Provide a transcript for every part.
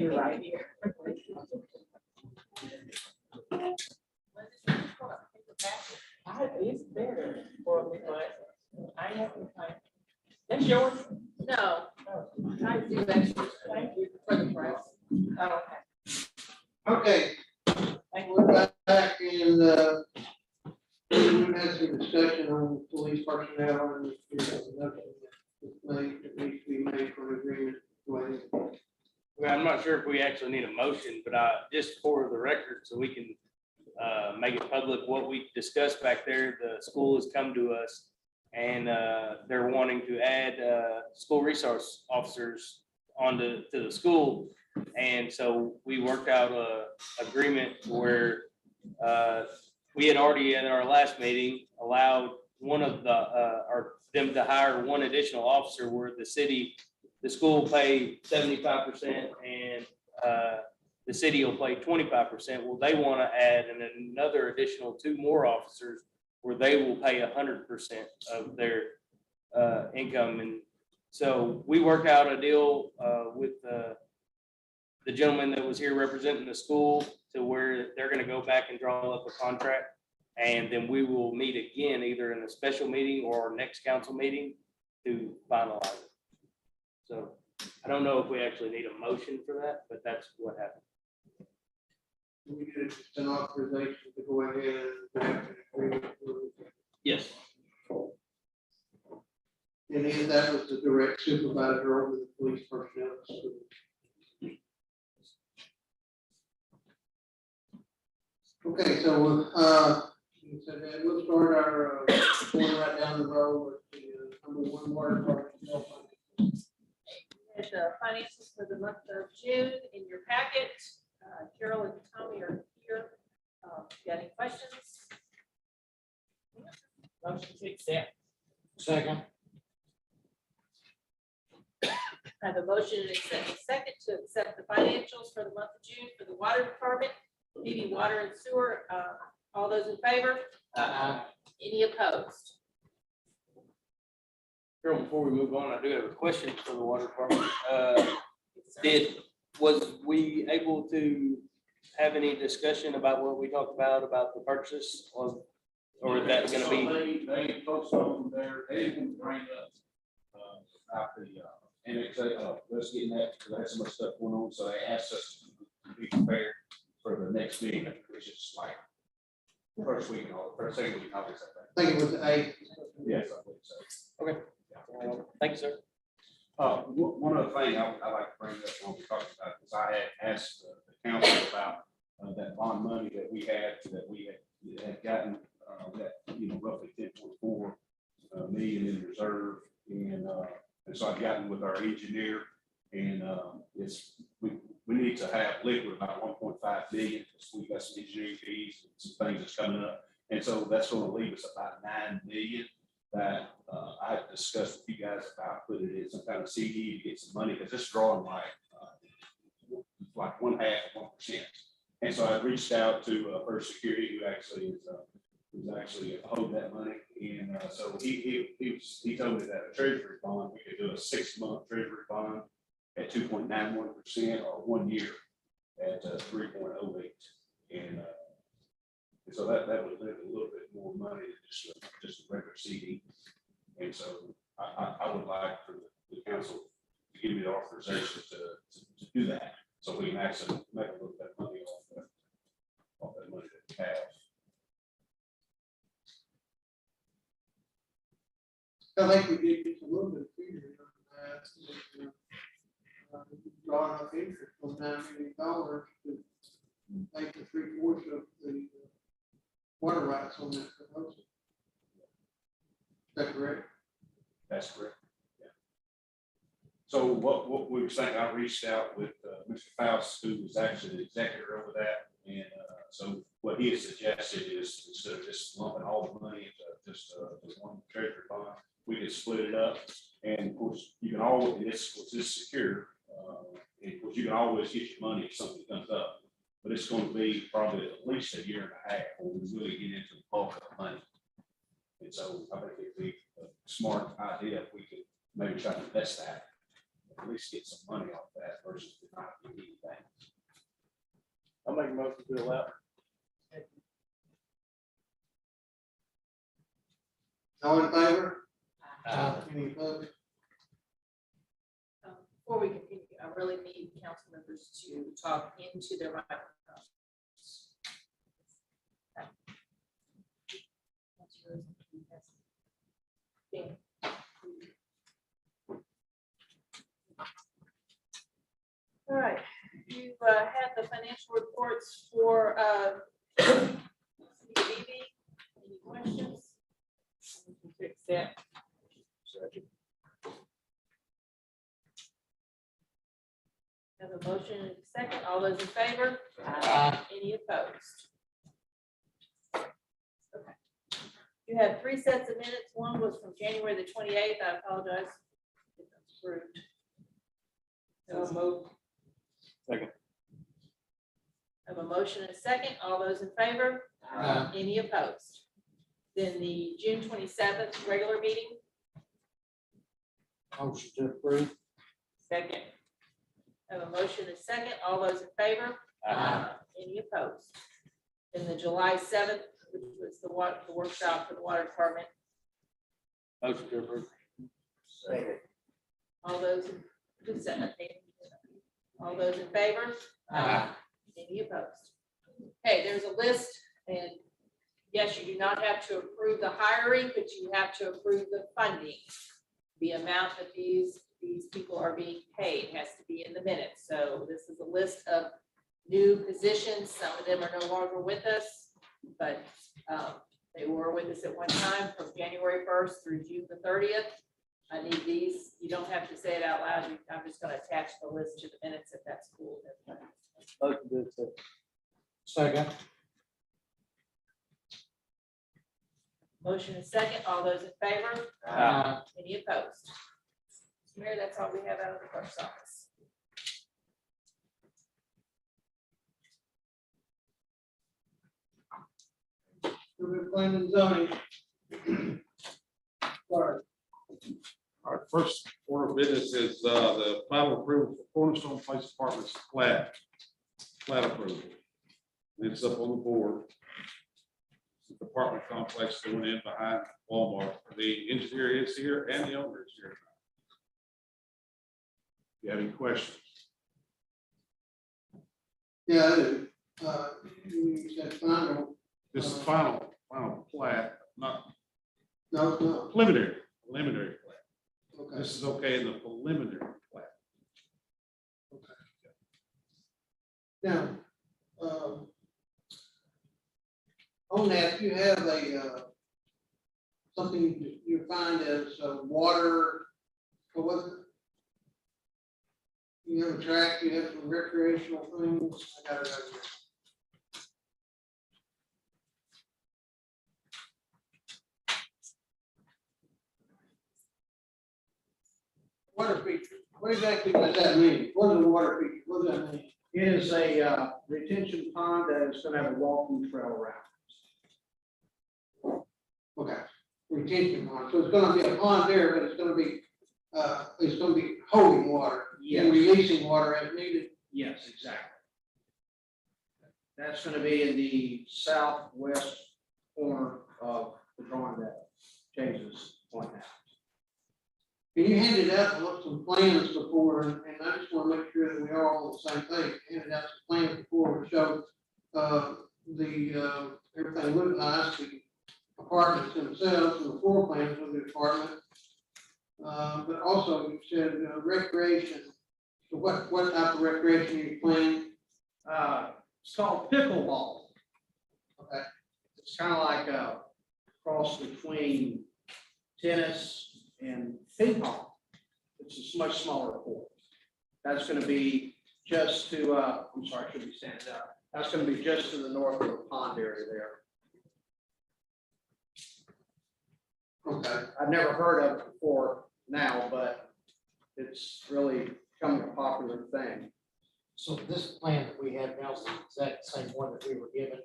Right here. It's better for me, but I have to find. That's yours? No. I do extra. Thank you for the price. Oh, Okay, okay. we're back in, we had some discussion on police personnel and there's nothing that needs to be made for an agreement. Well, I'm not sure if we actually need a motion, but just for the record, so we can make it public, what we discussed back there, the school has come to us and they're wanting to add school resource officers onto the school. And so we worked out a agreement where we had already in our last meeting allowed one of them to hire one additional officer where the school will pay 75% and the city will pay 25%. Well, they want to add another additional 2 more officers where they will pay 100% of their income. And so we worked out a deal with the gentleman that was here representing the school to where they're going to go back and draw up a contract. And then we will meet again, either in a special meeting or next council meeting to finalize it. So I don't know if we actually need a motion for that, but that's what happened. We did just an authorization to go ahead and draft an agreement. Yes. And then that was the direct supervisor over the police personnel. Okay, so you said that we'll start our going right down the road with the number 1 water department. There's the finances for the month of June in your packet. Carol and Tommy are here. Got any questions? Motion to accept. Second. I have a motion and a second to accept the financials for the month of June for the water department, Beebe Water and Sewer. All those in favor? Any opposed? Carol, before we move on, I do have a question for the water department. Was we able to have any discussion about what we talked about the purchase or is that gonna be? They folks on there, they didn't bring up about the annex, let's get that, because I had so much stuff going on, so they asked us to be prepared for the next meeting, which is like first week, or second week, August, I I think it was A. Yes, I believe so. Okay. Thank you, sir. One other thing I like to bring up when we talked about, because I had asked the council about that bond money that we had gotten, that, roughly 10.4 million in reserve. And so I've gotten with our engineer and we need to have liquid about 1.5 million because we've got some engineering fees and some things that's coming up. And so that's going to leave us about 9 million that I discussed with you guys about putting it in some kind of CD to get some money because it's drawing like 1/2 of 1%. And so I reached out to First Security, who actually is actually holding that money. And so he told me that a treasury bond, we could do a 6-month treasury bond at 2.91% or 1 year at 3.08. And so that would leave a little bit more money than just a regular CD. And so I would like for the council to give me the authorization to do that. So we can actually make a little bit of money off that money that we have. I think we did get a little bit of figure on that. Drawing up interest on $9 million to make the 3/4 of the water rights on that proposal. Is that correct? That's correct. Yeah. So what we were saying, I reached out with Mr. Faust, who was actually the executor over that. And so what he has suggested is instead of just lumping all the money into just one treasury bond, we could split it up And of course, you can always, and this is secure, and of course, you can always get your money if something comes up. But it's going to be probably at least a year and a half before we really get into the bulk of the money. And so I think it'd be a smart idea if we could maybe try to invest that, at least get some money off that versus not do anything. I'll make a motion to allow. All in favor? Uh, Any opposed? Before we continue, I really need council members to talk into their microphones. That's yours. Dan. All right, you've had the financial reports for Beebe. Any questions? To accept. Have a motion and a second. All those in favor? Any opposed? Okay. You have 3 sets of minutes. One was from January the 28th. I apologize. It's approved. So move. Second. Have a motion and a second. All those in favor? Any opposed? Then the June 27th regular meeting. Motion to approve. Second. Have a motion and a second. All those in favor? Any opposed? Then the July 7th, which was the workshop for the water department. Motion to approve. Second. All those, all those in favor? Any opposed? Okay, there's a list, and yes, you do not have to approve the hiring, but you have to approve the funding. The amount that these people are being paid has to be in the minutes. So this is a list of new positions. Some of them are no longer with us, but they were with us at one time from January 1st through June the 30th. I need these. You don't have to say it out loud. I'm just going to attach the list to the minutes if that's cool. Motion to accept. Second. Motion is second. All those in favor? Any opposed? Mr. Mayor, that's all we have out of the clerk's office. We're planning and zoning. Sorry. All right, first order of business is the final approval for Cornerstone Police Department's plat approval. And it's up on the board. The apartment complex going in behind Walmart. The engineer is here and the owner is here. If you have any questions? Yeah, I do. You said final. This is final plat, not No, it's not. preliminary plat. Okay. This is okay in the preliminary plat. Now, on that, you have a, something you find as water, or what? You have a track, you have some recreational things. I got it over here. Water feature, what exactly does that mean? What is a water feature? What does that mean? It is a retention pond that is gonna have a walking trail around. Okay, retention pond, so it's gonna be a pond there, but it's gonna be holding water. And releasing water as needed. Yes, exactly. That's gonna be in the southwest corner of the drawing that James pointing out. And you handed out some plans before, and I just wanna make sure that we are all on the same page. You handed out some plans before which showed, everything looked nice, the apartments themselves and the floor plans of the apartment. But also you said recreation. So what type of recreation are you playing? It's called pickleball. Okay. It's kind of like a cross between tennis and ping pong. It's a much smaller court. That's gonna be just to, I'm sorry, I should be standing up. That's gonna be just to the north of the pond area there. Okay. I've never heard of it before now, but it's really becoming a popular thing. So this plan that we have now is the exact same one that we were given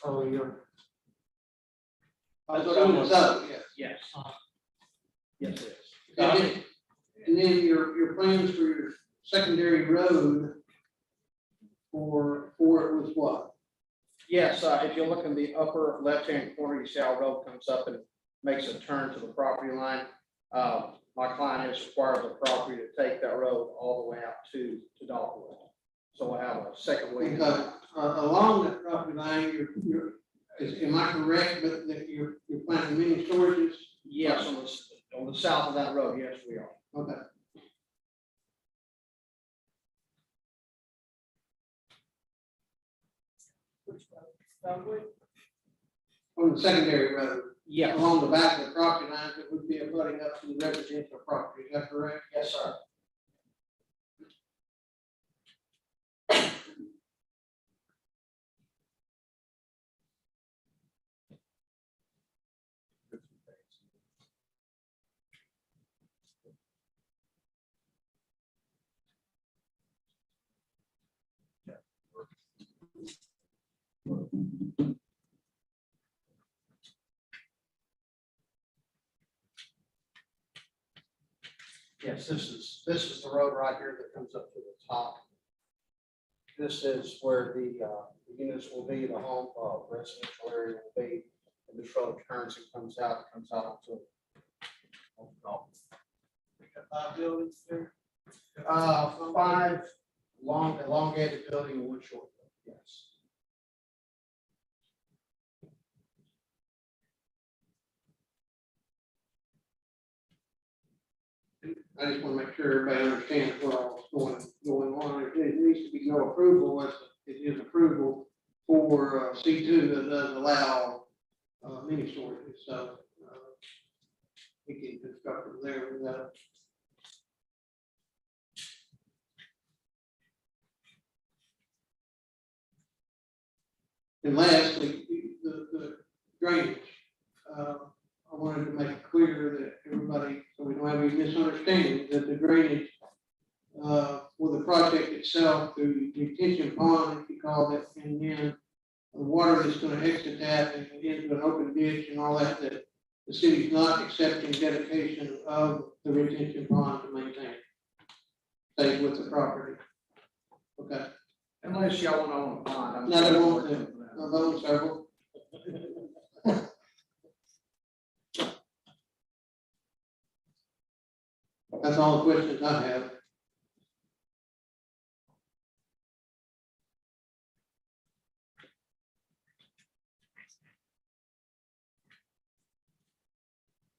earlier. I assume so, yes. Yes. Yes, it is. And then your plans for your secondary road for it was what? Yes, if you look in the upper left-hand corner, you see how road comes up and makes a turn to the property line. My client has acquired the property to take that road all the way out to Dogwood. So we'll have a second way. Because along that property line, am I correct, but that you're planting mini storages? Yes, on the south of that road, yes, we are. Okay. On the secondary road, Yes. along the back of the property lines, it would be abutting up to the residential property, is that correct? Yes, sir. Yes, this is the road right here that comes up to the top. This is where the units will be, the home residential area will be, and this road turns and comes out onto. Buildings there? Five elongated building and one short, building, yes. I just want to make sure everybody understands what all is going on. There needs to be no approval, unless it is approval for C2 that does allow mini storages. So we can construct from there without. And lastly, the drainage. I wanted to make it clear that everybody, so we don't have any misunderstanding, that the drainage for the project itself, the retention pond, if you call it, and then the water that's going to exit that and into an open ditch and all that, that the city's not accepting dedication of the retention pond to maintain. Stays with the property. Okay. Unless y'all want to own a pond. I'm No, they sure won't, we're looking for that. those several. That's all the questions I have.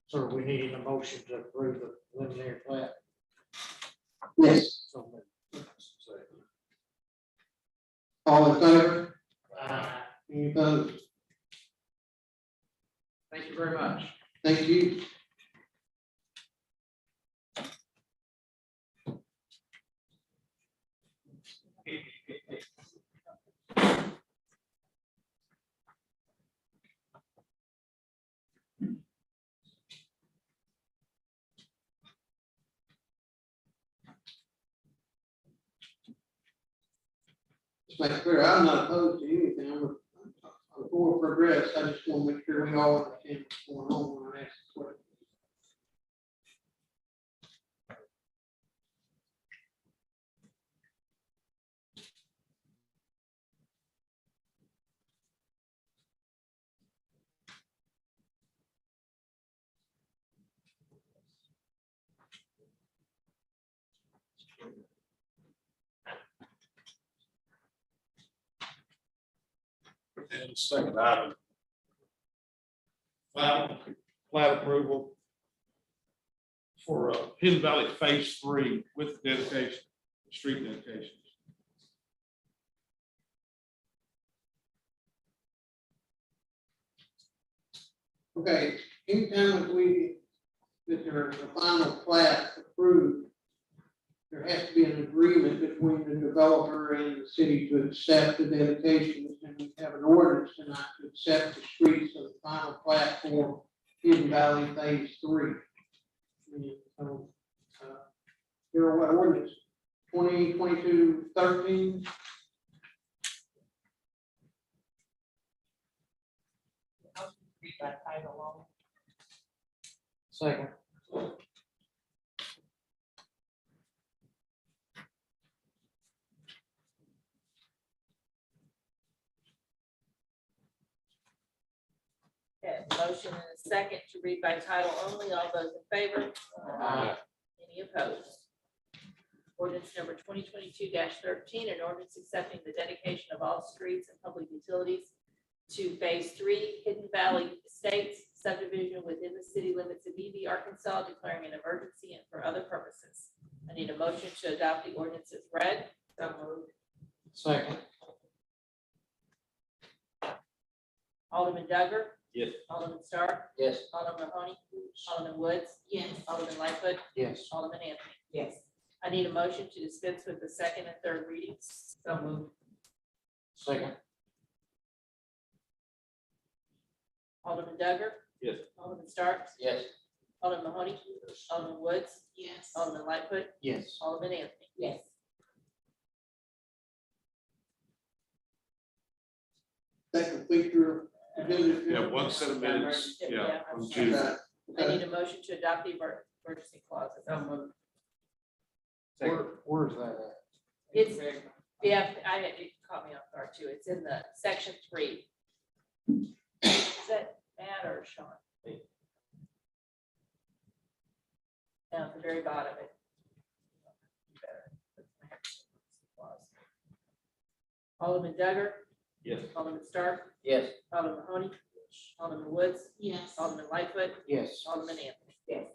So we need a motion to approve the preliminary plat. Yes. So moved. All in favor? Uh, Any opposed? Thank you very much. Thank you. Just make it clear, I'm not opposed to anything. I'm for progress. I just want to make sure we all understand what's going on when I ask the question. And second item. Final plat approval for Hidden Valley Phase 3 with dedication, street dedications. Okay, anytime that there's a final plat approved, there has to be an agreement between the developer and the city to accept the dedications, and we have an ordinance tonight to accept the streets of the final plat for Hidden Valley Phase 3. And, So, here, what ordinance, 2022-13. Read by title only. Second. Okay, motion and a second to read by title only. All those in favor? Any opposed? Ordinance number 2022-13, an ordinance accepting the dedication of all streets and public utilities to Phase 3 Hidden Valley Estates subdivision within the city limits of Beebe, Arkansas, declaring an emergency and for other purposes. I need a motion to adopt the ordinance as read. So moved. Second. Alderman Duggar. Yes. Alderman Stark. Yes. Alderman Mahoney. Alderman Woods. Yes. Alderman Lightfoot. Yes. Alderman Anthony. Yes. I need a motion to dispense with the second and third readings. So moved. Second. Alderman Duggar. Yes. Alderman Stark. Yes. Alderman Mahoney. Alderman Woods. Yes. Alderman Lightfoot. Yes. Alderman Anthony. Yes. That complete your agenda? Yeah, one set of minutes, yeah. I'm on sorry. Tuesday. I need a motion to adopt the emergency clauses. Where's that at? It's, yeah, it caught me off guard too. It's in the section 3. Does that matter, Sean? Down at the very bottom. Alderman Duggar. Yes. Alderman Stark. Yes. Alderman Mahoney. Alderman Woods. Yes. Alderman Lightfoot. Yes. Alderman Anthony. Yes.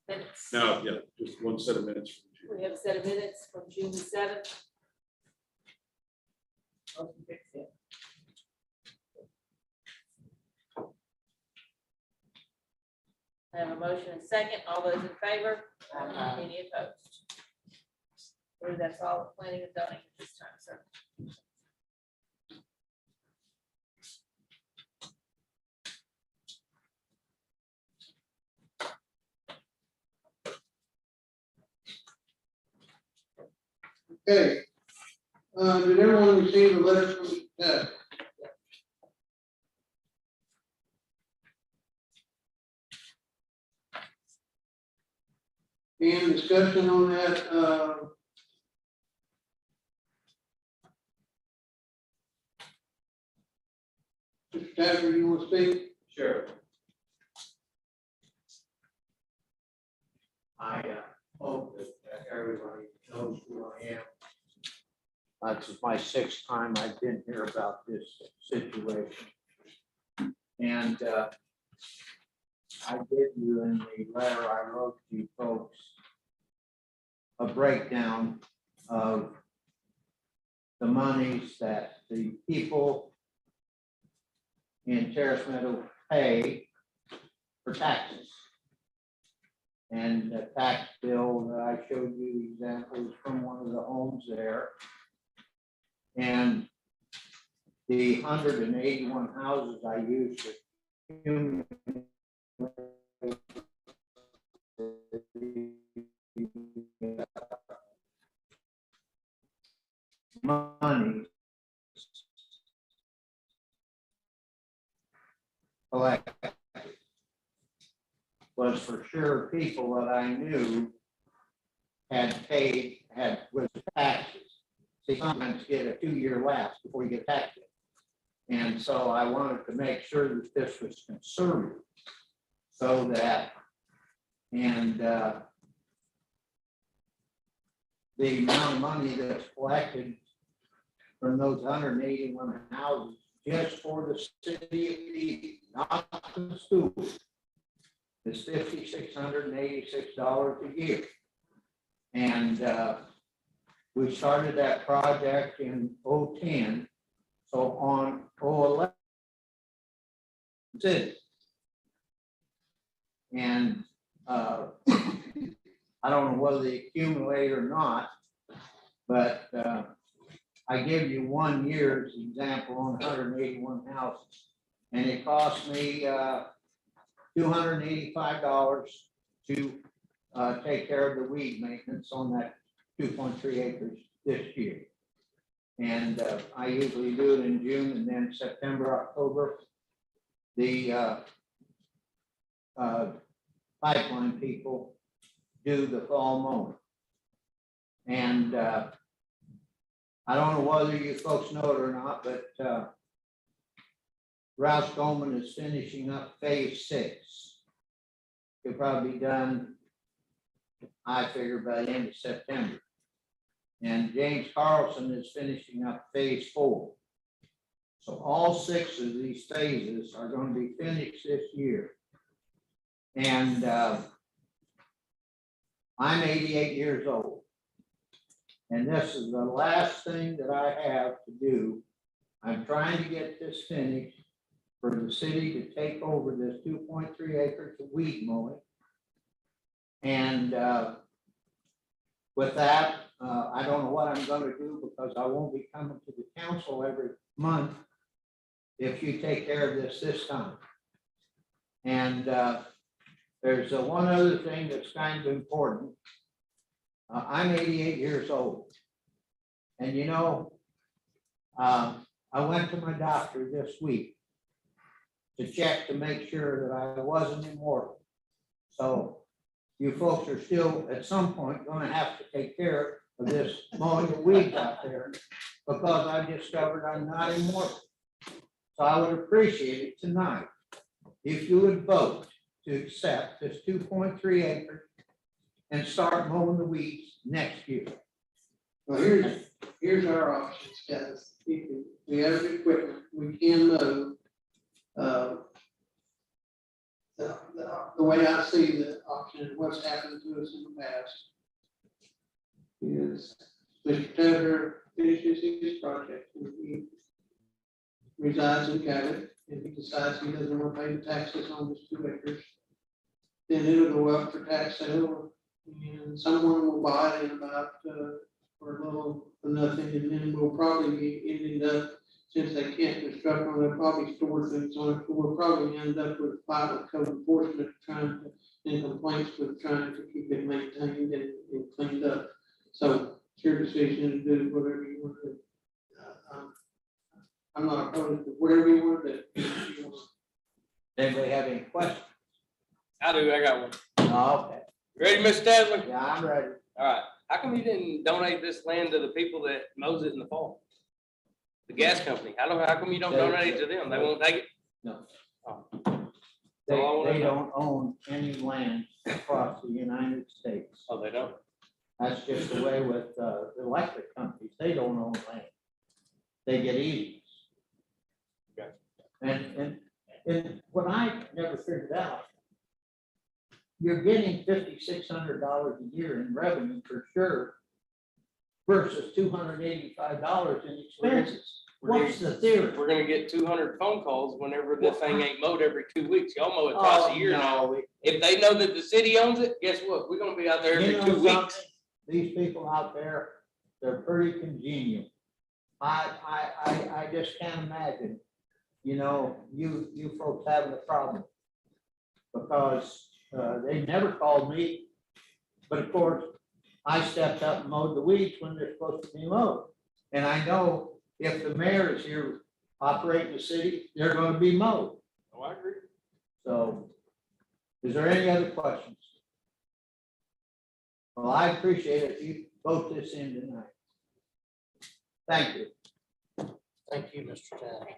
Minutes. No, yeah, just one set of minutes from Tuesday. We have a set of minutes from June the 7th. I have a motion and second. All those in favor? Any opposed? I believe that's all the planning and zoning at this time, sir. Okay. Did everyone receive a letter from Ted? And discussion on that, Mr. Tapper, you want to speak? Sure. I hope that everybody knows who I am. This is my 6th time I've been here about this situation. And I give you in the letter I wrote to you folks a breakdown of the monies that the people in Terrace Meadow pay for taxes. And the tax bill that I showed you examples from one of the homes there. And the 181 houses I used to money collected was for sure people that I knew had paid, was taxes. They sometimes get a 2-year lapse before you get taxed. And so I wanted to make sure that this was conservative so that, and the amount of money that's collected from those 181 houses just for the city of Beebe, not the school, is $5,686 a year. And we started that project in 2010. So on 2011, And I don't know whether they accumulate or not, but I give you 1 year's example on 181 houses. And it cost me $285 to take care of the weed maintenance on that 2.3 acres this year. And I usually do it in June, and then September, October, the pipeline people do the fall mowing. And I don't know whether you folks know it or not, but Rouse Coleman is finishing up phase 6. It'll probably be done, I figure, by the end of September. And James Carlson is finishing up phase 4. So all 6 of these phases are going to be finished this year. And I'm 88 years old. And this is the last thing that I have to do. I'm trying to get this finished for the city to take over this 2.3 acres of weed mowing. And with that, I don't know what I'm going to do, because I won't be coming to the council every month if you take care of this time. And there's one other thing that's kind of important. I'm 88 years old. And you know, I went to my doctor this week to check to make sure that I wasn't immortal. So you folks are still at some point going to have to take care of this mowing of weeds out there, because I discovered I'm not immortal. So I would appreciate it tonight if you would vote to accept this 2.3 acres and start mowing the weeds next year. Well, here's our options, guys. We have the equipment, we can mow. The way I see the option, what's happened to us in the past is Mr. Tedder finishes his project, and he resides in Cabot, and he decides he doesn't want to pay the taxes on this 2 acres. Then it'll go up for tax sale, and someone will buy it in about for a little, for nothing, and then we'll probably be ending up, since they can't construct on it, probably store things on it, we'll probably end up with pilot code enforcement trying to, and complaints with trying to keep it maintained and cleaned up. So it's your decision to do whatever you want to do. I'm not opposed to whatever you want to do. Anybody have any questions? I do, I got one. Okay. Ready, Mr. Tazler? Yeah, I'm ready. All right. How come you didn't donate this land to the people that mows it in the fall? The gas company. How come you don't donate it to them? They won't take it? No. Oh. They don't own any land across the United States. Oh, they don't? That's just the way with electric companies. They don't own land. They get easements. Okay. And what I never figured out, you're getting $5,600 a year in revenue for sure versus $285 in expenses. What's the theory? We're gonna get 200 phone calls whenever this thing ain't mowed every 2 weeks. Y'all mow it twice a year now. No. If they know that the city owns it, guess what? We're gonna be out there You every know 2 weeks. something? These people out there, they're pretty congenial. I just can't imagine, you folks having a problem. Because they never called me, but of course, I stepped up and mowed the weeds when they're supposed to be mowed. And I know if the mayor is here operating the city, they're going to be mowed. Oh, I agree. So, is there any other questions? Well, I appreciate it if you vote this in tonight. Thank you. Thank you, Mr. Tad.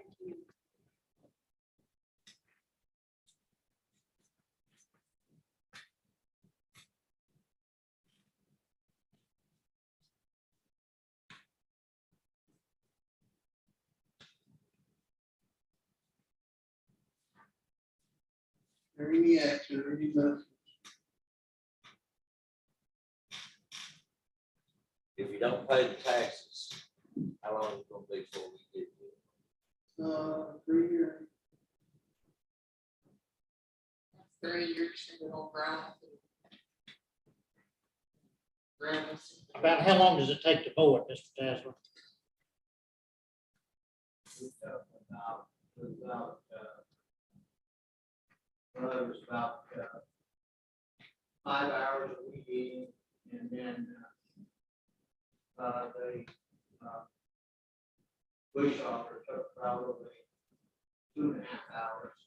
Or any action, or any motion. If you don't pay the taxes, how long is it gonna be before we get to it? 3 years. 3 years in the old ground. About how long does it take to mow it, Mr. Tasler? It was about 5 hours a week eating, and then the bush hogger took probably 2.5 hours.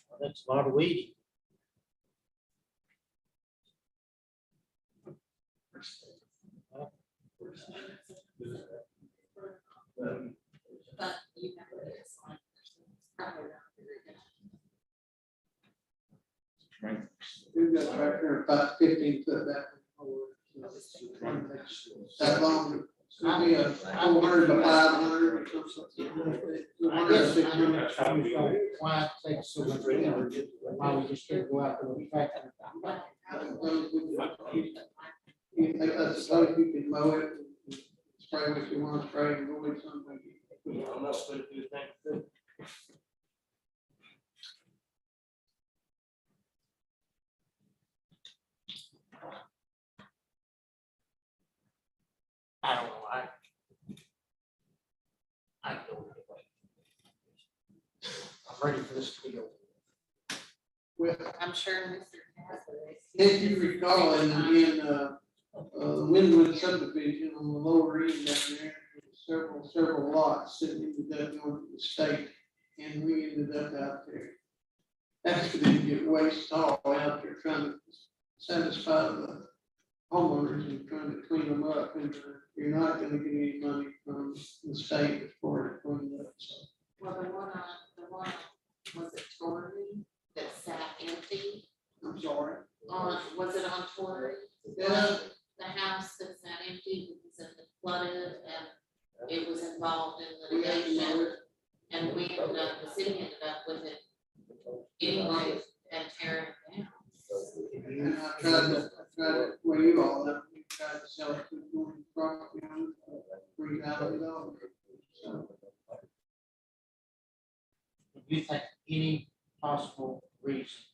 Well, that's a lot of weeding. But you never get signed. Probably not very good. We've got a tractor about 15 foot back. That long, it's gonna be a 400 by 500 or something. I guess I'm not sure why it takes so much longer, why we just can't go out to the factory. I suppose you can mow it, and spray what you want to spray, and go with something. I'm not put it through the thing. I don't know, I don't know. I'm ready for this to go. Well, I'm sure Mr. Casper is. if you recall, in Windwood subdivision on the lower end down there, there was several lots that ended up going to the state, and we ended up out there. After they get waste all out there trying to satisfy the homeowners and trying to clean them up, and you're not gonna get any money from the state as far as cleaning up, so. Well, the one, was it Torrey that sat empty I'm sorry. was it on Torrey? Yeah. The house that sat empty because it flooded and it was involved in litigation. And we ended up, the city ended up with it anyway and tearing it down. And I tried, well, you all know, we tried to sell it to the property owner for $3,000. So, Do you think any possible reason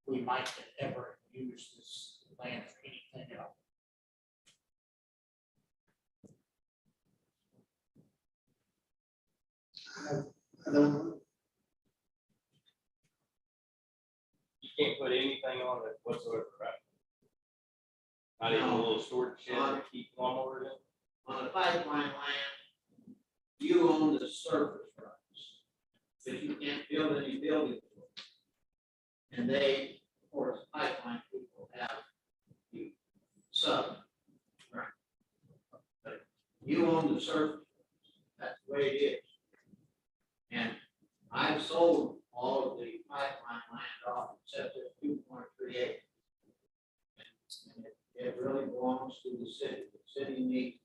we might ever use this land for anything else? I don't know. You can't put anything on it whatsoever, right? Not even a little storage shed to keep lawnmowers in? On the pipeline land, you own the surface rights, but you can't build any buildings. And they, of course, pipeline people have the sub. Right. But you own the surface, that's the way it is. And I've sold all of the pipeline land off except for 2.3 acres. And it really belongs to the city. The city needs.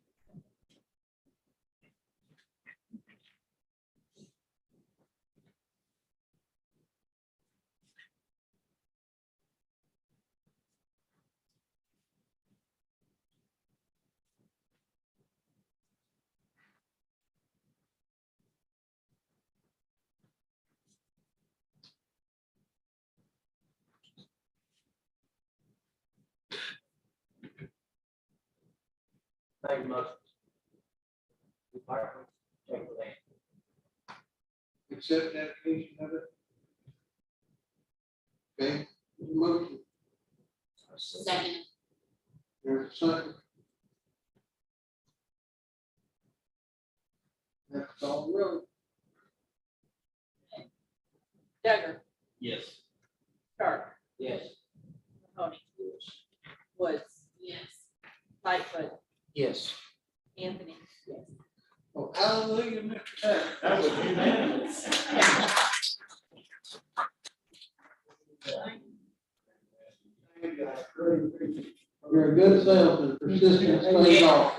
Thank you much. Department, take the land. Accept the application of it. Okay, there's a motion, Second, there's a second. That's all really. Duggar, Yes. Stark, Yes. Mahoney. Woods, yes. Lightfoot, Yes. Anthony. Yes. Oh, hallelujah, Mr. Taylor. That was unanimous. You're a good salesman, persistence pays off.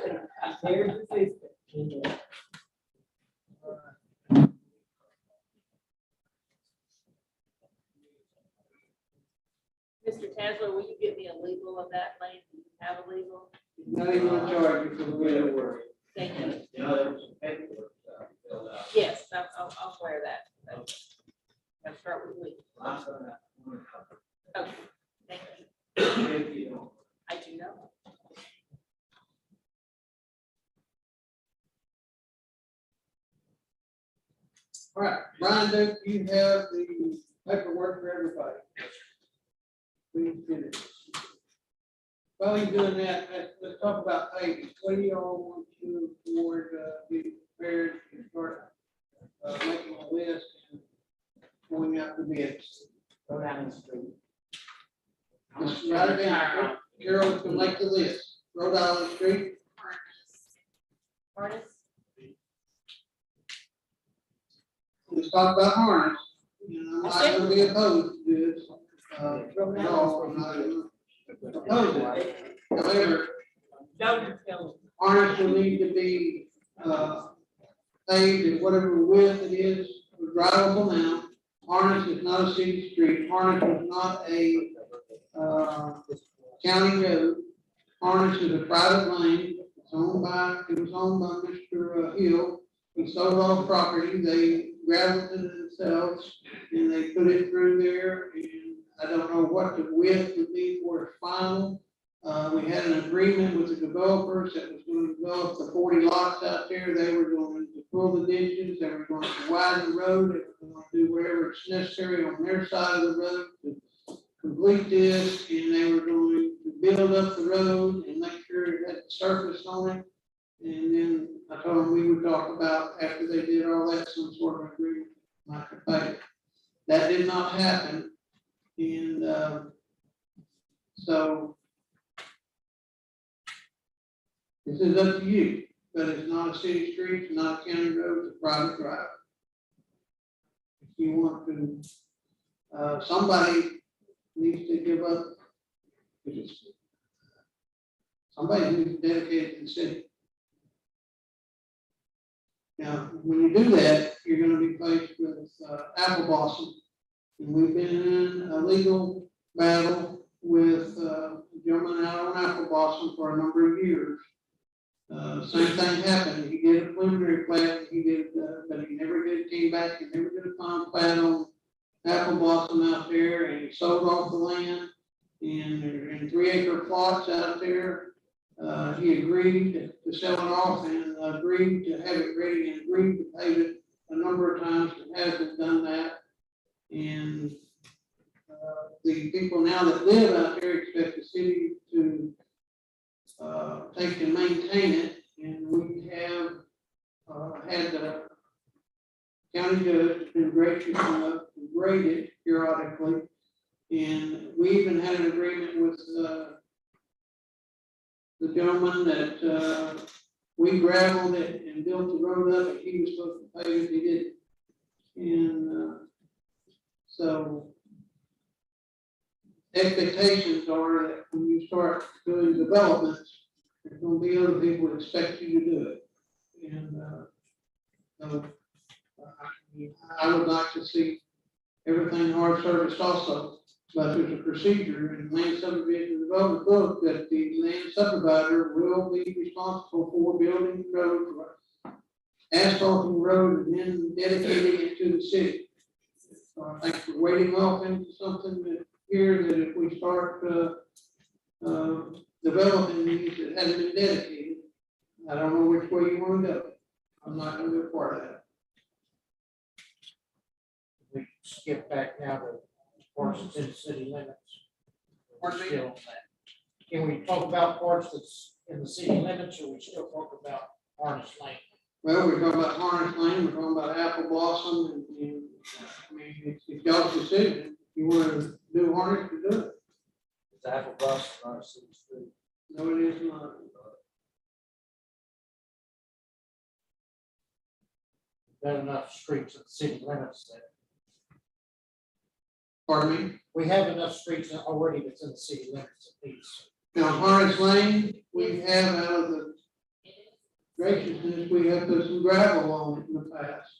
Mr. Tasler, will you give me a legal of that land? Do you have a legal? Not even gonna charge you for the way it works. Thank you. You know, there was some paperwork filled out. Yes, I'll wear that. I'll start with legal. I'm gonna All right, Brian, do you have the paperwork for everybody? Please get it. While you're doing that, let's talk about paving. What do y'all want to board, be prepared to start, making a list and going out to bids? Go down the street. Just write it down. Carol can make the list. Rhode Island Street, Harness. let's talk about harness. You know, I'm not gonna be opposed to this. No, I'm not opposed to it. However, harness will need to be, paved at whatever width it is, drivable now. Harness is not a city street. Harness is not a, county road. Harness is a private lane. It's owned by, it was owned by Mr. Hill. He sold off property. They gravelled it themselves and they put it through there. And I don't know what the width would be for its final. We had an agreement with the developers that was going to develop the 40 lots out there. They were going to pull the ditches, they were going to widen the road, they were going to do whatever is necessary on their side of the road to complete this, and they were going to build up the road and make sure it had surface on it. And then I told them we would talk about, after they did all that, some sort of agreement, like a pay. That did not happen, and so this is up to you, but it's not a city street, it's not a county road, it's a private drive. If you want to, somebody needs to give up. Somebody needs to dedicate it to the city. Now, when you do that, you're gonna be faced with, apple blossom. And we've been in a legal battle with, a gentleman out on apple blossom for a number of years. Same thing happened, he did a preliminary plat, he did, but he never did, came back, he never did a final plat on apple blossom out there, and he sold off the land. And they're in 3-acre plots out there. He agreed to sell it off and agreed to have it ready and agreed to pay it a number of times, and hasn't done that. And, the people now that live out there expect the city to take and maintain it, and we have, had the county judge been gracious enough to grade it periodically, and we even had an agreement with, the gentleman that, we gravelled it and built the road up, and he was supposed to pay it, he didn't. And, so expectations are that when you start doing developments, there's gonna be other people that expect you to do it. And, so, I would like to see everything hard serviced also, but there's a procedure in land subdivision development book that the land subdivider will be responsible for building the road, asphalting the road, and then dedicating it to the city. So I think we're wading off into something that here that if we start, developing these that hasn't been dedicated, I don't know which way you want to go. I'm not gonna be a part of that. We skip back now to parts that's in the city limits. We're still on that. Can we talk about parts that's in the city limits, or we still talk about Harness Lane? Well, we're talking about Harness Lane, we're talking about Apple Blossom, and, I mean, it's y'all's decision. If you want to do Harness, you do it. It's Apple Blossom, not a city street. No, it is not. Got enough streets in the city limits that Pardon me? we have enough streets already that's in the city limits at least. Now, Harness Lane, we have out of the graciousness, we have put some gravel on it in the past.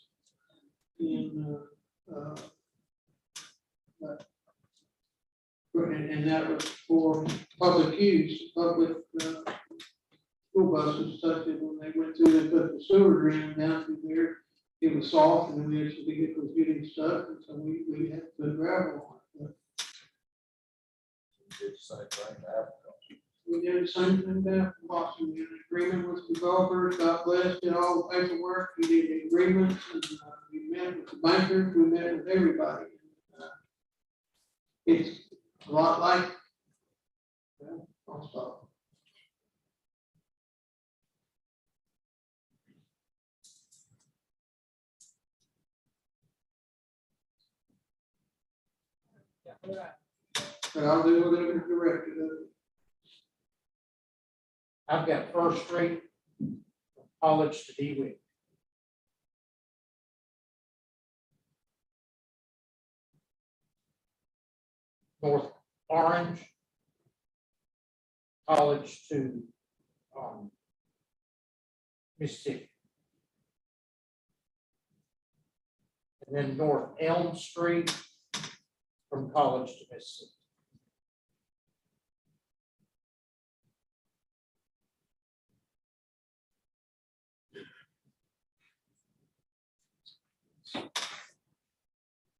And, and that was for public use, public, school buses, such that when they went through, they put the sewer drain down through there. It was soft, and then we actually it was getting stuck, and so we had to put gravel on it. It's the same thing to Apple. We did the same thing that Boston, we had an agreement with developers, God bless, did all the paperwork, we did the agreements, and we met with the bankers, we met with everybody. It's a lot like, well, I'll stop. But I'll do whatever directed of it. I've got First Street, from College to Beebe. North Orange, College to, Mississippi. And then North Elm Street from College to Mississippi.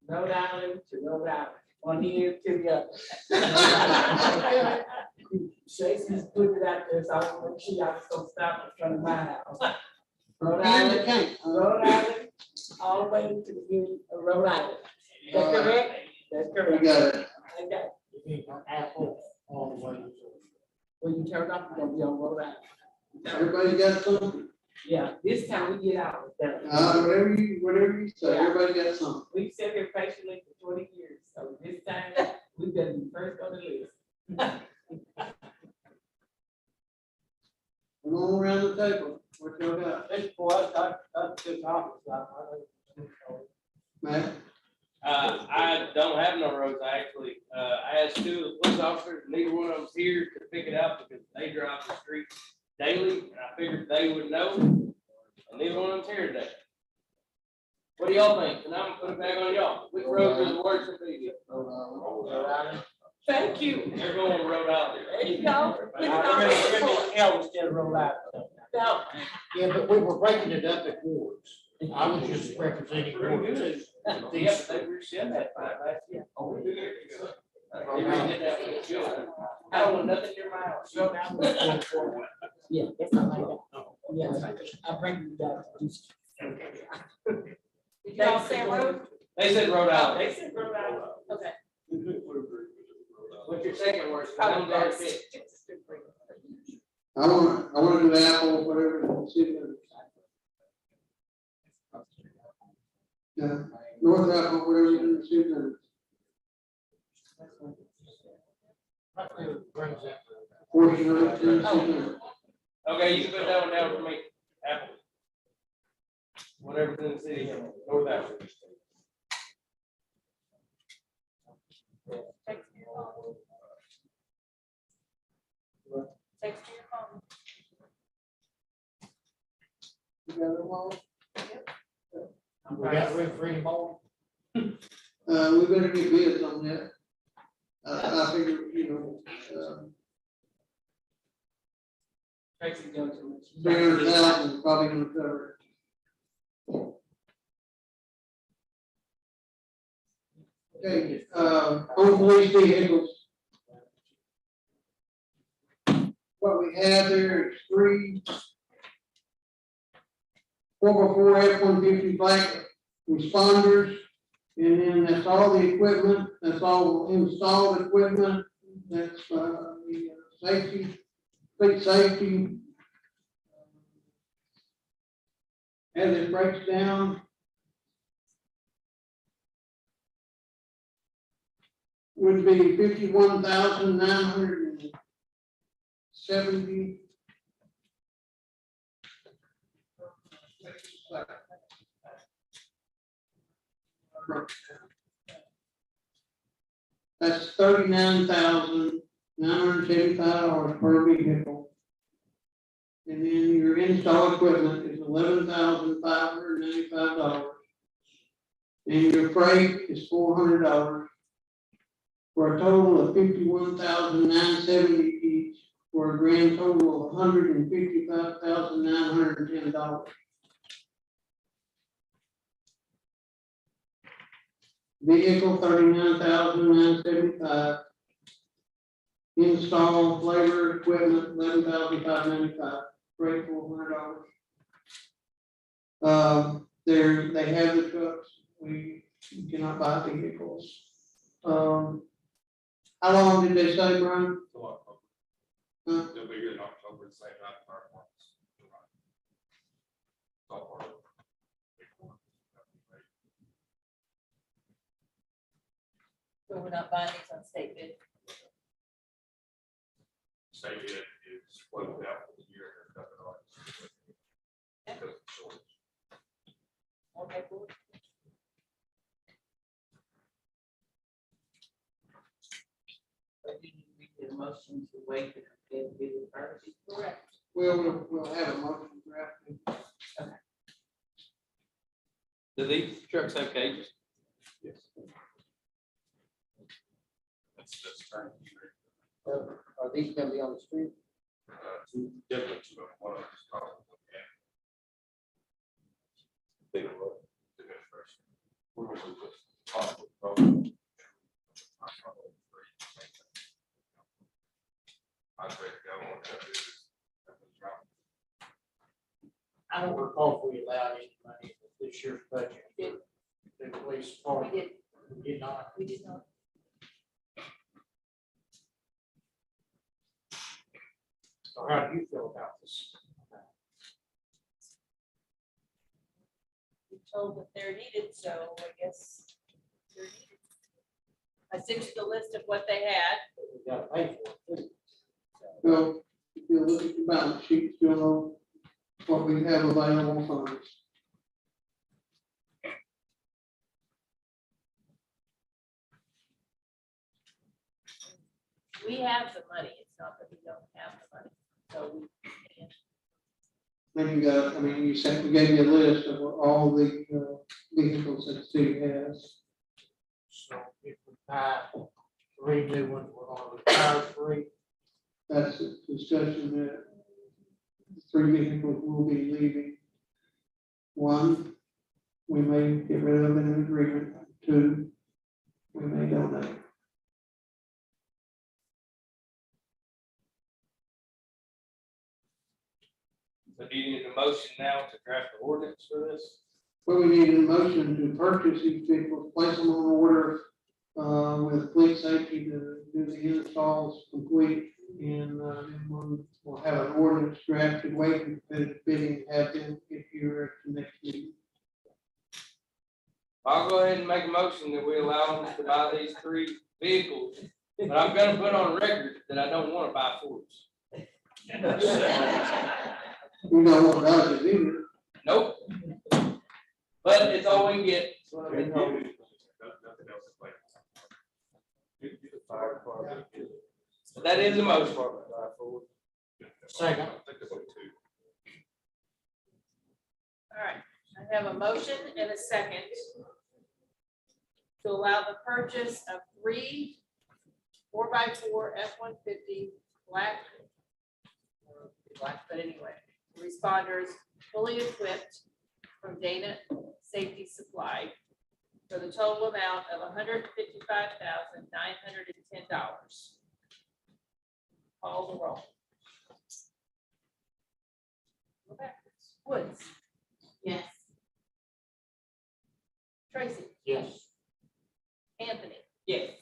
Rhode Island to Rhode Island, one year to the other. Tracy's put it out there, so I want to make sure y'all just don't stop in front of my house. Rhode Island, Rhode Island, all the way to the beginning of Rhode Island. That's correct? That's We correct. got it. Okay, You mean from Apple all the way to. when you turn off, you're gonna be on Rhode Island. Everybody got something? Yeah, this time we get out. Whatever you say, everybody got something. We've sat here patiently for 20 years, so this time we better be first on the list. Come on around the table. What y'all got? This boy, that's his office. Matt? I don't have no roads, I actually, I asked two of the police officers, neither one of them's here to pick it out because they drive the street daily, and I figured they would know, and neither one of them's here today. What do y'all think? And I'm gonna put it back on y'all. Which road is the worst to be? Thank you. They're going Rhode Island. There you go. Put it on the report. Elvis did roll out. Now, Yeah, but we were breaking it up at wards. I was just representing wards. Yes, they were sent that five last year. Oh, 2 years ago. They redid that with the children. I don't want nothing near my house. go down the report. Yeah, that's not like that. Yeah, I bring you guys. Did you all say road? They said Rhode Island. They said Rhode Island. Okay. What's your second worst? I don't know. I wanna do the Apple, whatever. See what- Yeah, North Apple, whatever you do, see what- portion of it, see what- Okay, you can put that one down for me. Apple. Whatever's in the city, North Apple. Text to your phone. You got them all? We got room for any more? We better get bids on that. I figure, you know, Tracy goes to. 300,000 probably gonna cover it. Okay, on police vehicles. What we have there is 3 4x4 F-150 black responders. And then that's all the equipment, that's all installed equipment, that's, the safety, fleet safety. As it breaks down. Would be 51,970. That's $39,975 per vehicle. And then your install equipment is $11,595. And your freight is $400. For a total of $51,970 each, for a grand total of $155,910. Vehicle $39,975. Install labor equipment $11,595. Freight $400. they have the trucks, we cannot buy vehicles. How long did they say, Brian? Till October. Huh? They'll be here in October, the same time fire departments. It's all part of it. So we're not buying these on state bid. State bid is closed out for the year. They're cutting off. Because of the shortage. Okay, cool. But you need to make a motion to wait to compare the bid first. Correct. We'll have a motion drafted. Do these trucks have cages? Yes. That's turning. Are these gonna be on the street? Definitely two of them. One of them is probably. Big one. The best version. We're gonna do this. I'd say go on that is. I don't recall if we allowed any money in this year's budget. Did. The police We department did, did not. we did not. So how do you feel about this? We told that they're needed, so I guess they're needed. I sent you the list of what they had. We gotta pay for it too. Well, if you look at the balance sheet, you'll know what we have available funds. We have the money, it's not that we don't have the money, so we. Then you got, I mean, you said, we gave you a list of all the vehicles that the city has. So if we buy 3 new ones, we're gonna retire 3. That's a discussion that 3 vehicles will be leaving. 1, we may get rid of in an agreement. 2, we may donate. So do you need a motion now to draft the ordinance for this? But we need a motion to purchase these vehicles, place them on order, with fleet safety to do the installs complete. And, then we'll have an ordinance drafted, waiting for the bidding, have them if you're at the next meeting. I'll go ahead and make a motion that we allow them to buy these 3 vehicles, but I'm gonna put on record that I don't wanna buy Fords. We don't want Dodges either. Nope. But it's all we can get. Nothing else is like. Fire department. That is a motion. Second. I think it's like 2. All right, I have a motion and a second to allow the purchase of 3 4x4 F-150 black, but anyway, responders fully equipped from Dana Safety Supply for the total amount of $155,910. Call the roll. Okay. Woods, Yes. Tracy, Yes. Anthony. Yes.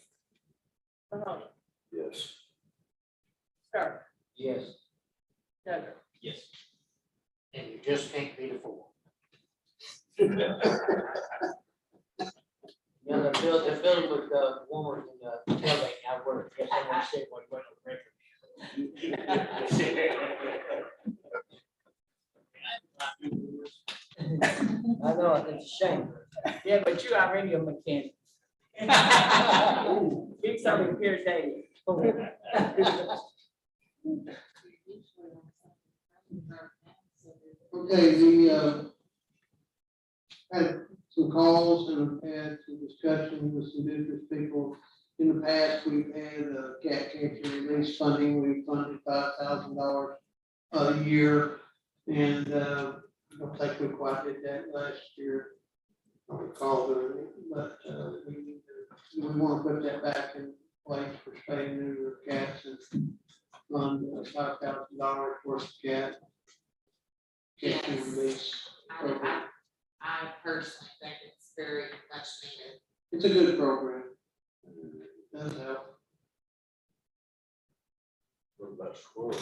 Mahoney, Yes. Stark, Yes. Duggar. Yes. And you just can't beat a 4. Yeah, the building with the warmer than the tailgate, I work, guess I want to say what went on the record. I know, it's a shame. Yeah, but you already a mechanic. Fix some repair daily. Okay, had some calls and had some discussions with some business people. In the past, we've had cat catcher release funding, we funded $5,000 a year. And I don't think we quite did that last year. I don't recall doing it, but we want to put that back in place for spay and neuter cats and fund $5,000 worth of cat catcher release program. I personally think it's very much needed. It's a good program. It does help. What about school?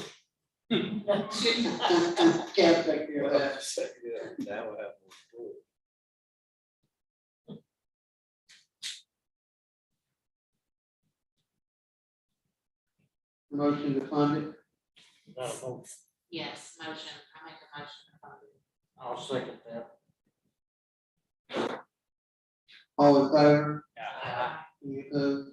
Can't take care of that. Yeah, now we'll have more school. Motion to fund it. Not a motion. Yes, motion, I make a motion to fund it. I'll second that. All in favor? Aye. Any opposed?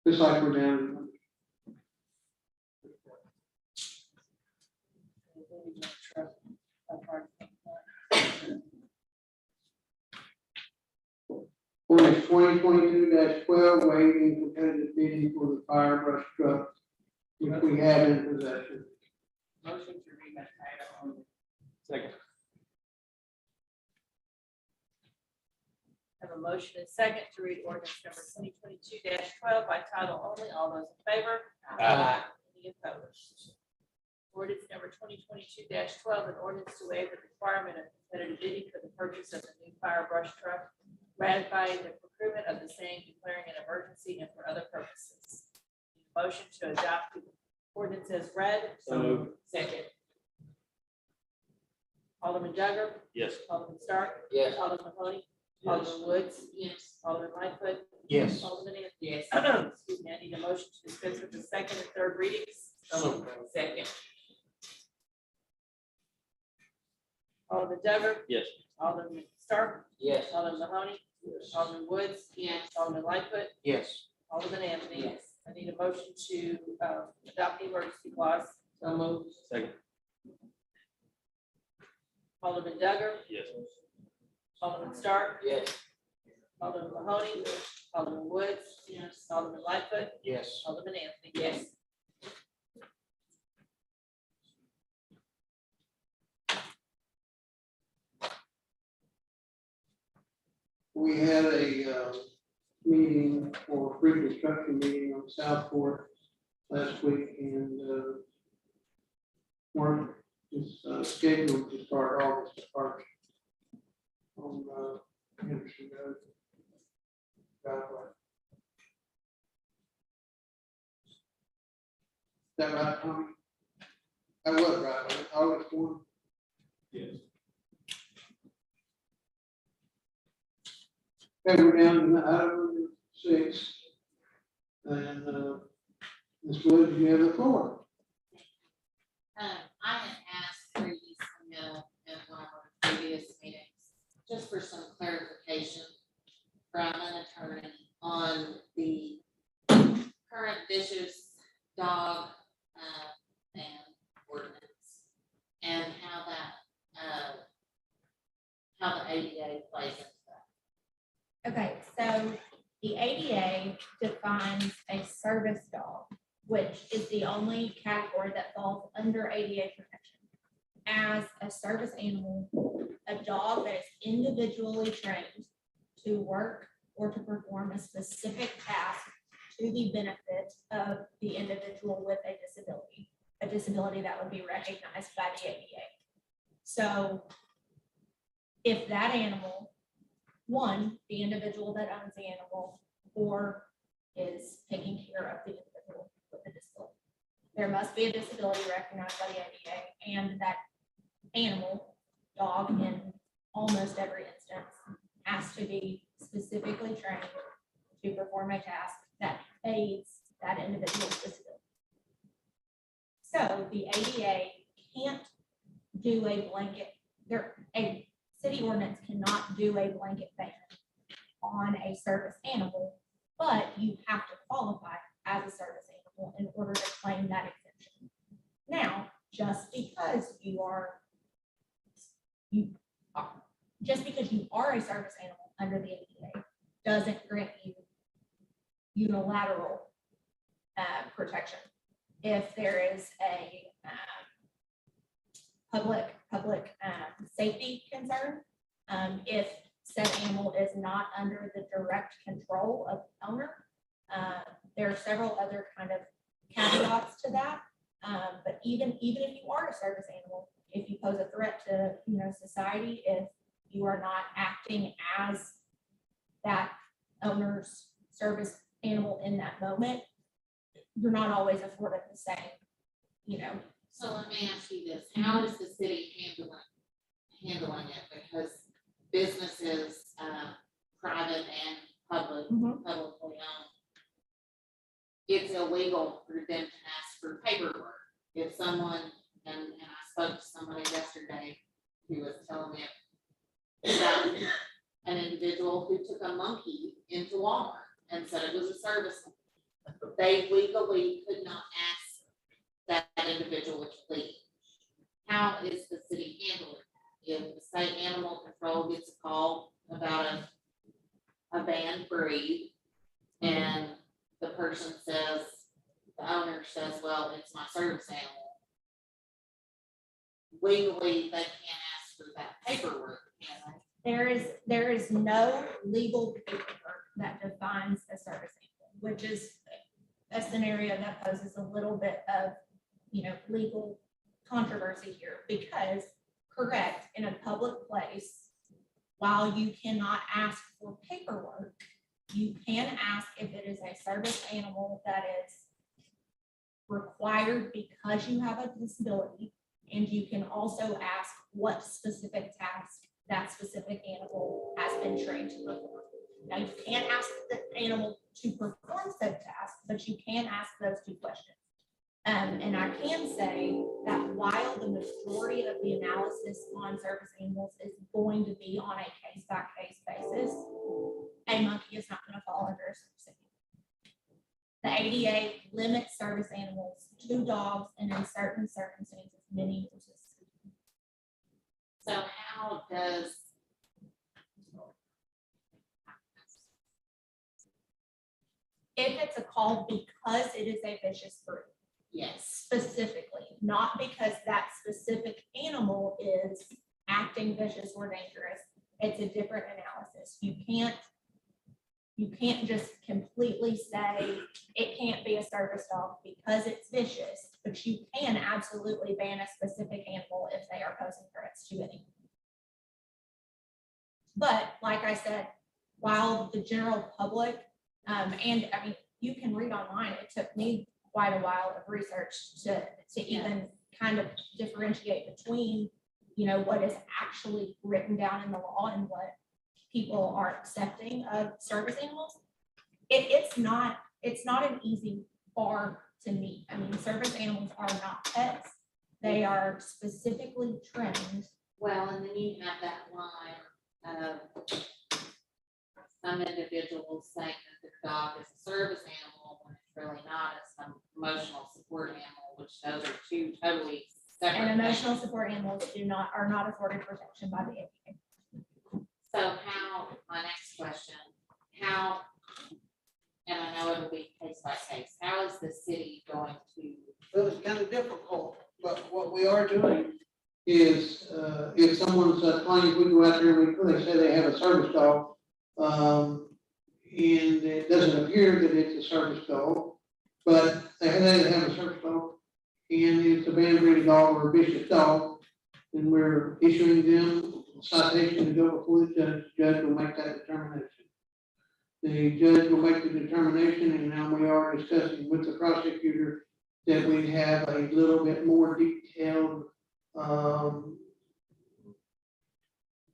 Just like we're down. Ordinance 2022-12, waiving competitive bidding for the fire brush truck, which we have in possession. Motion to read by title only. Second. Have a motion and second to read ordinance number 2022-12 by title only. All those in favor? Aye. Any opposed? Ordinance number 2022-12, an ordinance to waive the requirement of competitive bidding for the purchase of a new fire brush truck, ratifying the procurement of the same, declaring an emergency and for other purposes. Motion to adopt the ordinance as read. So moved. Second. Alderman Jugger. Yes. Alderman Stark. Yes. Alderman Mahoney. Alderman Woods. Yes. Alderman Lightfoot. Yes. Alderman Anthony. Yes. Excuse me, I need a motion to dispense with the second and third readings. So Second. Alderman Duggar. Yes. Alderman Stark. Yes. Alderman Mahoney. Alderman Woods. Yes. Alderman Lightfoot. yes. Alderman Anthony. Yes. I need a motion to adopt the emergency clause. So moved. Second. Alderman Duggar. Yes. Alderman Stark. Yes. Alderman Mahoney. Alderman Woods. Yes. Alderman Lightfoot. Yes. Alderman Anthony. Yes. We had a meeting for pre-construction meeting on Southport last week, and work is scheduled to start August 1st on Henderson Road. Driveway. Is that right, Tommy? I was right, August 1. Yes. Okay, we're down to item 6. And Ms. Wood, you have the floor. I had asked previously in one of our previous meetings, just for some clarification from an attorney on the current vicious dog and ordinance and how that, how the ADA plays into that. Okay, so the ADA defines a service dog, which is the only category that falls under ADA protection. As a service animal, a dog that is individually trained to work or to perform a specific task to the benefit of the individual with a disability that would be recognized by the ADA. So if that animal, one, the individual that owns the animal, or is taking care of the individual with a disability, there must be a disability recognized by the ADA, and that animal, dog in almost every instance, has to be specifically trained to perform a task that aids that individual's disability. So the ADA can't do a blanket, a city ordinance cannot do a blanket ban on a service animal, but you have to qualify as a service animal in order to claim that exemption. Now, just because you are a service animal under the ADA doesn't grant you unilateral protection. If there is a public safety concern, if said animal is not under the direct control of the owner, there are several other kind of caveats to that. But even if you are a service animal, if you pose a threat to, society, if you are not acting as that owner's service animal in that moment, you're not always afforded the same. So let me ask you this, how is the city handling it? Because businesses, private and publicly owned, it's illegal for them to ask for paperwork. If someone, and I spoke to somebody yesterday who was telling me about an individual who took a monkey into Walmart and said it was a service. They legally could not ask that individual to leave. How is the city handling it? If the state animal control gets a call about a banned breed and the person says, the owner says, well, it's my service animal. Legally, they can't ask for that paperwork, can they? There is no legal paperwork that defines a service animal, which is a scenario that poses a little bit of, legal controversy here, because correct, in a public place, while you cannot ask for paperwork, you can ask if it is a service animal that is required because you have a disability, and you can also ask what specific task that specific animal has been trained to perform. Now, you can't ask the animal to perform said task, but you can ask those two questions. And I can say that while the majority of the analysis on service animals is going to be on a case-by-case basis, a monkey is not going to fall under a service animal. The ADA limits service animals to dogs, and in certain circumstances, many horses. So how does, If it's a call because it is a vicious breed, yes, specifically, not because that specific animal is acting vicious or dangerous, it's a different analysis. You can't just completely say it can't be a service dog because it's vicious, but you can absolutely ban a specific animal if they are posing threats to anyone. But like I said, while the general public, and I mean, you can read online, it took me quite a while of research to even kind of differentiate between, what is actually written down in the law and what people are accepting of service animals. It's not an easy bar to meet. I mean, service animals are not pets. They are specifically trained. well, and then you have that line of some individuals saying that their dog is a service animal when it's really not, it's some emotional support animal, which those are two totally separate And emotional things. support animals are not afforded protection by the ADA. So how, my next question, how, and I know it'll be case by case, how is the city going to, Well, it's kind of difficult, but what we are doing is, if someone's claiming, we go out there and they say they have a service dog, and it doesn't appear that it's a service dog, but they have a service dog, and it's a banned breed dog or a vicious dog, and we're issuing them a citation to go before the judge will make that determination. The judge will make the determination, and now we are discussing with the prosecutor that we have a little bit more detailed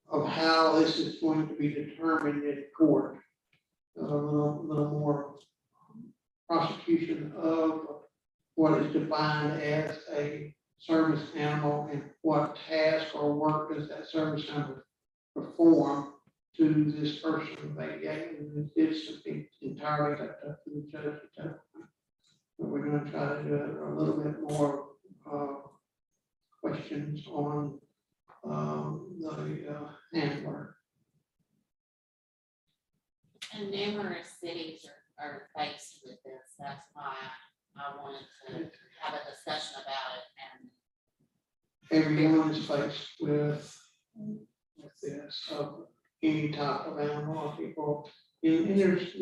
of how this is going to be determined in court. A little more prosecution of what is defined as a service animal and what task or work does that service animal perform to this person. It's entirely up to the judge at that point. But we're going to try to do a little bit more questions on the handler. and numerous cities are faced with this, that's why I wanted to have a discussion about it, and Everyone is faced with this, any type of animal or people, and there's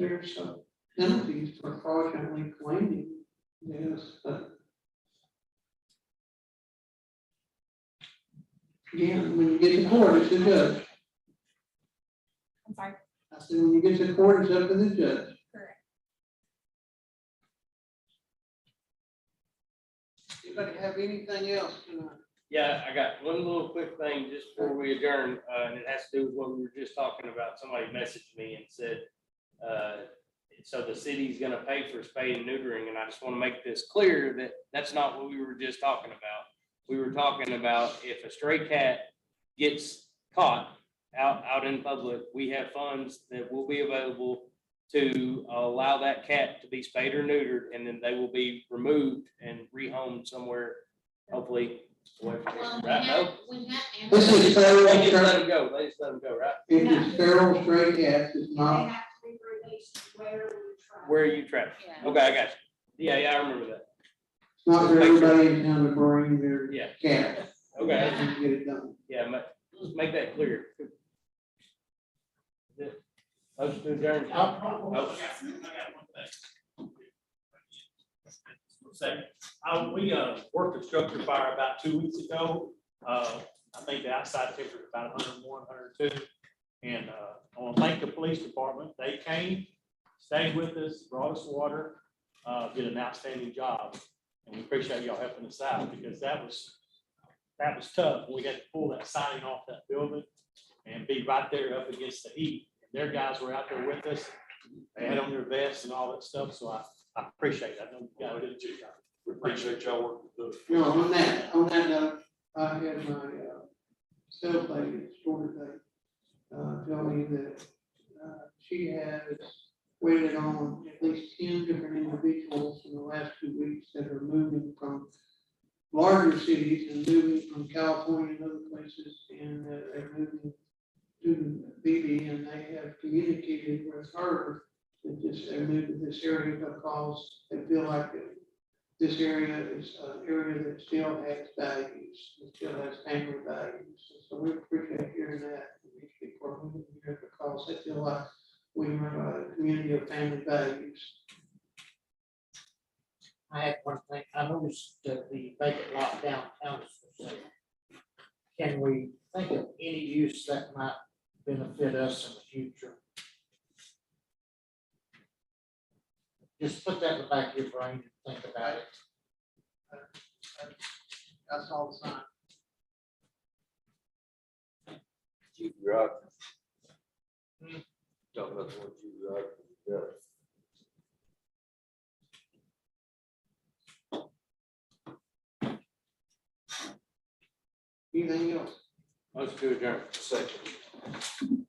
penalties for fraudulently claiming this. Again, when you get to court, it's the judge. I'm sorry, I said, when you get to court, it's up to the judge. correct. Anybody have anything else tonight? Yeah, I got one little quick thing just before we adjourn, and it has to do with what we were just talking about. Somebody messaged me and said, so the city's gonna pay for spay and neutering, and I just wanna make this clear that that's not what we were just talking about. We were talking about if a stray cat gets caught out in public, we have funds that will be available to allow that cat to be spayed or neutered, and then they will be removed and rehomed somewhere, hopefully. Away from here. Well, Right, no? we have. This is federal, They just let them go, they just let them go, right? it is feral stray cats, it's not. have to be released where we try. Where you trap? Yeah. Okay, I got you. Yeah, I remember that. It's not for everybody in town to bring their Yeah, cat. okay, And get it done. yeah, just make that clear. Motion to adjourn. Oh. Second, we worked a structure fire about 2 weeks ago. I think the outside temperature was about 101, 102. And on Lincoln Police Department, they came, stayed with us, brought us water, did an outstanding job. And we appreciate y'all helping us out because that was tough. We had to pull that siding off that building and be right there up against the heat. Their guys were out there with us. They had on their vests and all that stuff. So I appreciate it. I know you guys did a good job. We appreciate y'all working with us. You know, on that note, I had my, sales lady at the store today, tell me that, she has waited on at least 10 different individuals in the last 2 weeks that are moving from larger cities and moving from California and other places, and they're moving to Beebe, and they have communicated with her that they're moving to this area because they feel like this area is an area that still has values, it still has family values. So we appreciate hearing that. These people are moving here because they feel like we are a community of family values. I had one thing, I noticed that the vacant lot downtown is for sale. Can we think of any use that might benefit us in the future? Just put that in the back of your brain and think about it. That's all the sign. Chief Rock. Talking about what you Rock. Anything else? Motion to adjourn. Second.